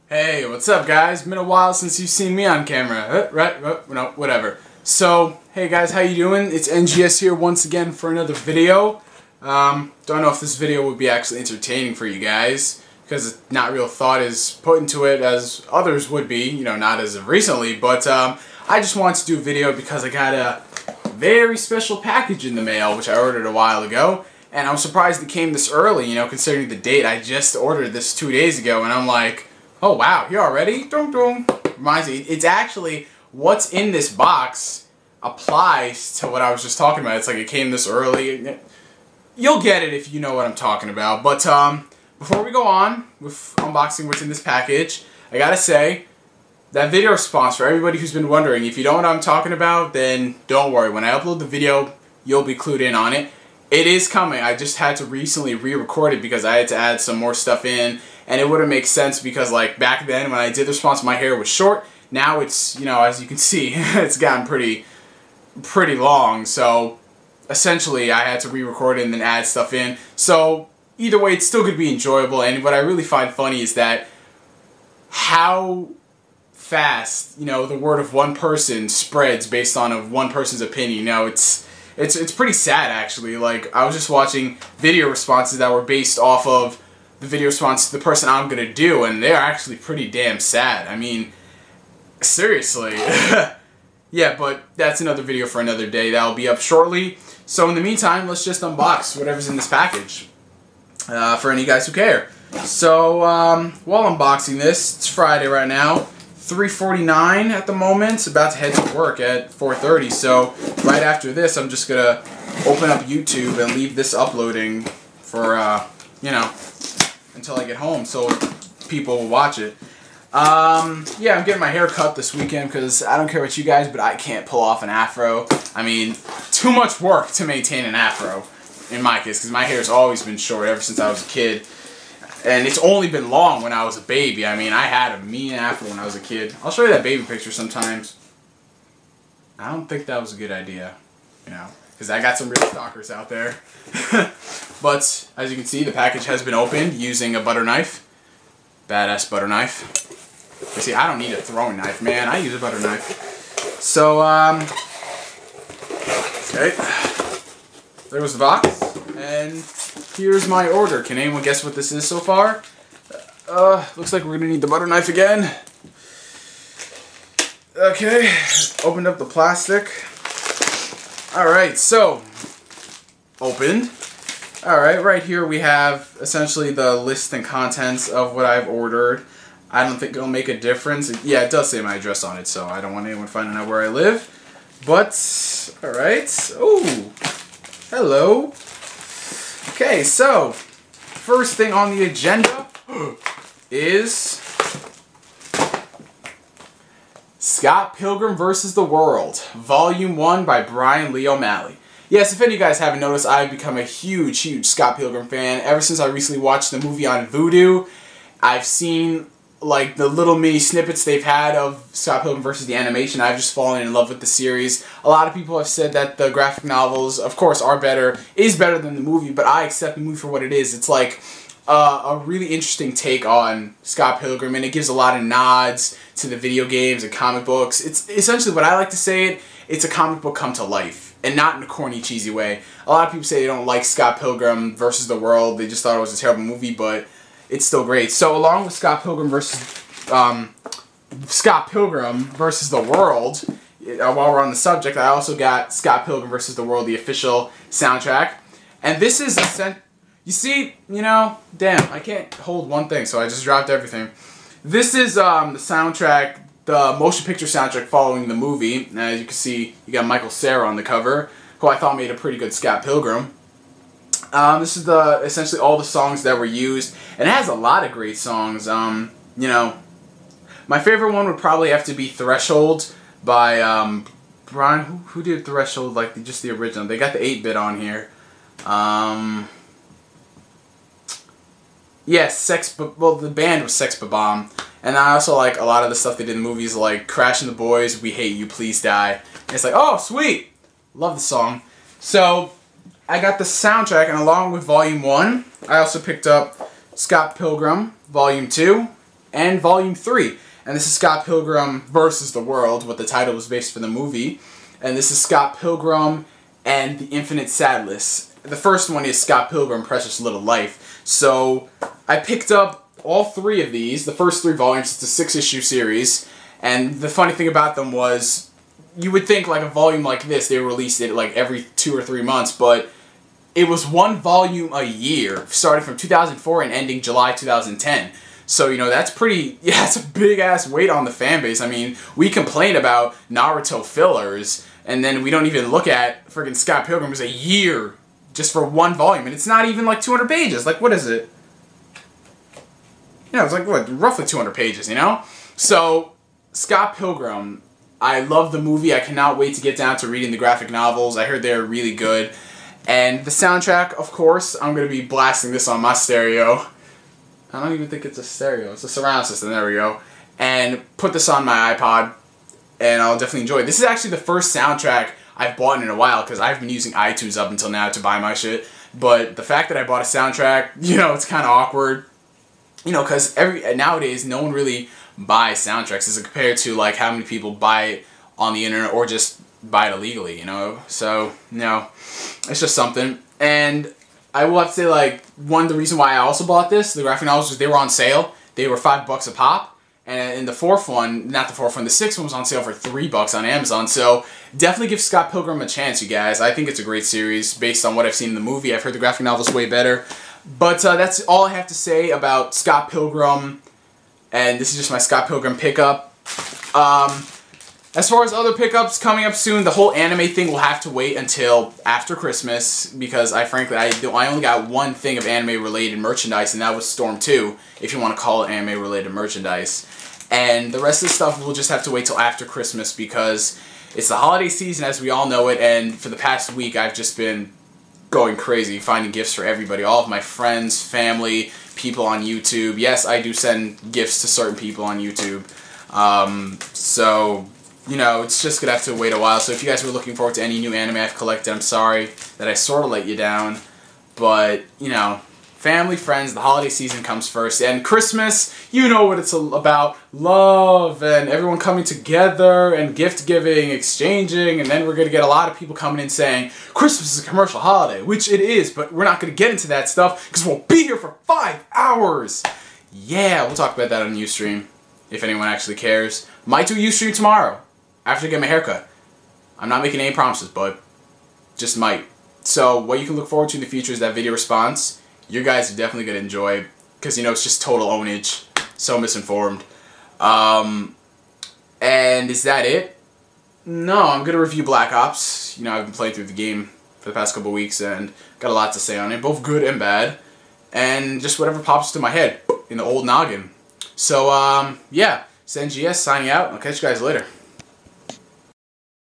Hey, what's up guys? Been a while since you've seen me on camera, right? No, whatever. So, hey guys, how you doing? It's NGS here once again for another video. Don't know if this video would be actually entertaining for you guys, because not real thought is put into it as others would be, you know, not as of recently, but I just wanted to do a video because I got a very special package in the mail, which I ordered a while ago, and I was surprised it came this early, you know, considering the date. I just ordered this 2 days ago, and I'm like, oh wow, here already? Dun dun. Reminds me, it's actually, what's in this box applies to what I was just talking about. It's like it came this early. You'll get it if you know what I'm talking about. But before we go on with unboxing what's in this package, I gotta say, that video response, for everybody who's been wondering, if you don't know what I'm talking about, then don't worry. When I upload the video, you'll be clued in on it. It is coming. I just had to recently re-record it because I had to add some more stuff in, and it wouldn't make sense because, like, back then when I did the response, my hair was short. Now it's, you know, as you can see, it's gotten pretty long. So essentially, I had to re-record it and then add stuff in. So either way, it's still going to be enjoyable. And what I really find funny is that how fast, you know, the word of one person spreads based on one person's opinion. You know, it's pretty sad, actually. Like, I was just watching video responses that were based off of the video response to the person I'm gonna do, and they're actually pretty damn sad. I mean, seriously. Yeah, but that's another video for another day. That'll be up shortly. So in the meantime, let's just unbox whatever's in this package for any guys who care. So while unboxing this, it's Friday right now. 3:49 at the moment, about to head to work at 4:30, so right after this I'm just gonna open up YouTube and leave this uploading for, you know, until I get home so people will watch it. Yeah, I'm getting my hair cut this weekend because I don't care about you guys, but I can't pull off an afro. I mean, too much work to maintain an afro, in my case, because my hair's always been short ever since I was a kid. And it's only been long when I was a baby. I mean, I had a mean afro when I was a kid. I'll show you that baby picture sometimes. I don't think that was a good idea, you know, because I got some real stalkers out there. But, as you can see, the package has been opened using a butter knife. Badass butter knife. You see, I don't need a throwing knife, man. I use a butter knife. So, okay. There was the box. And here's my order. Can anyone guess what this is so far? Looks like we're gonna need the butter knife again. Okay, opened up the plastic. Alright, so, opened. Alright, right here we have essentially the list and contents of what I've ordered. I don't think it'll make a difference. Yeah, it does say my address on it, so I don't want anyone finding out where I live. But, alright. Oh, hello. Okay, so, first thing on the agenda is Scott Pilgrim vs. the World, Volume 1 by Brian Lee O'Malley. Yes, if any of you guys haven't noticed, I've become a huge Scott Pilgrim fan. Ever since I recently watched the movie on Vudu, I've seen like the little mini snippets they've had of Scott Pilgrim vs. the animation. I've just fallen in love with the series. A lot of people have said that the graphic novels, of course, is better than the movie, but I accept the movie for what it is. It's like a really interesting take on Scott Pilgrim, and it gives a lot of nods to the video games and comic books. It's essentially, what I like to say, it's a comic book come to life, and not in a corny, cheesy way. A lot of people say they don't like Scott Pilgrim vs. the World. They just thought it was a terrible movie, but it's still great. So along with Scott Pilgrim versus the World, while we're on the subject, I also got Scott Pilgrim vs. the World, the official soundtrack. And this is you see, you know, damn, I can't hold one thing, so I just dropped everything. This is the soundtrack, the motion picture soundtrack following the movie. And as you can see, you got Michael Cera on the cover, who I thought made a pretty good Scott Pilgrim. This is essentially all the songs that were used, and it has a lot of great songs. You know, my favorite one would probably have to be Threshold by Brian. Who did Threshold? Like just the original. They got the 8-bit on here. Yes, well, the band was Sex Bomb, and I also like a lot of the stuff they did in movies, like Crash and the Boys, We Hate You, Please Die. And it's like, oh, sweet, love the song. So I got the soundtrack, and along with Volume 1, I also picked up Scott Pilgrim, Volume 2. and Volume 3. And this is Scott Pilgrim versus the World, what the title was based for the movie. And this is Scott Pilgrim and the Infinite Sadness. The first one is Scott Pilgrim, Precious Little Life. So I picked up all 3 of these, the first 3 volumes. It's a 6-issue series. And the funny thing about them was, you would think like a volume like this, they released it like every 2 or 3 months, but it was 1 volume a year, starting from 2004 and ending July 2010. So, you know, that's pretty, yeah, it's a big-ass weight on the fan base. I mean, we complain about Naruto fillers, and then we don't even look at friggin' Scott Pilgrim as a year just for 1 volume, and it's not even like 200 pages. Like, what is it? You know, it's like, what, roughly 200 pages, you know? So, Scott Pilgrim, I love the movie. I cannot wait to get down to reading the graphic novels. I heard they're really good. And the soundtrack, of course, I'm going to be blasting this on my stereo. I don't even think it's a stereo. It's a surround system. There we go. And put this on my iPod, and I'll definitely enjoy it. This is actually the first soundtrack I've bought in a while, because I've been using iTunes up until now to buy my shit. But the fact that I bought a soundtrack, you know, it's kind of awkward. You know, because nowadays, no one really buys soundtracks as compared to, like, how many people buy it on the internet or just buy it illegally, you know? So, you know, it's just something. And I will have to say, like, the reason why I also bought this, the graphic novels, was they were on sale. They were $5 a pop. And in the 4th one, not the 4th one, the 6th one was on sale for $3 on Amazon. So definitely give Scott Pilgrim a chance, you guys. I think it's a great series based on what I've seen in the movie. I've heard the graphic novel's way better. But that's all I have to say about Scott Pilgrim. And this is just my Scott Pilgrim pickup. As far as other pickups coming up soon, the whole anime thing will have to wait until after Christmas, because I only got 1 thing of anime-related merchandise, and that was Storm 2, if you want to call it anime-related merchandise. And the rest of the stuff will just have to wait till after Christmas, because it's the holiday season as we all know it, and for the past week I've just been going crazy finding gifts for everybody, all of my friends, family, people on YouTube. Yes, I do send gifts to certain people on YouTube. So, you know, it's just going to have to wait a while. So if you guys were looking forward to any new anime I've collected, I'm sorry that I sort of let you down. But, you know, family, friends, the holiday season comes first. And Christmas, you know what it's about. Love and everyone coming together and gift giving, exchanging. And then we're going to get a lot of people coming in saying, Christmas is a commercial holiday, which it is. But we're not going to get into that stuff because we'll be here for 5 hours. Yeah, we'll talk about that on Ustream if anyone actually cares. Might do Ustream tomorrow after I get my haircut. I'm not making any promises, but just might. So what you can look forward to in the future is that video response. You guys are definitely going to enjoy, because, you know, it's just total ownage. So misinformed. And is that it? No, I'm going to review Black Ops. You know, I've been playing through the game for the past couple weeks and got a lot to say on it, both good and bad. And just whatever pops to my head in the old noggin. So, yeah, it's NGS signing out. I'll catch you guys later.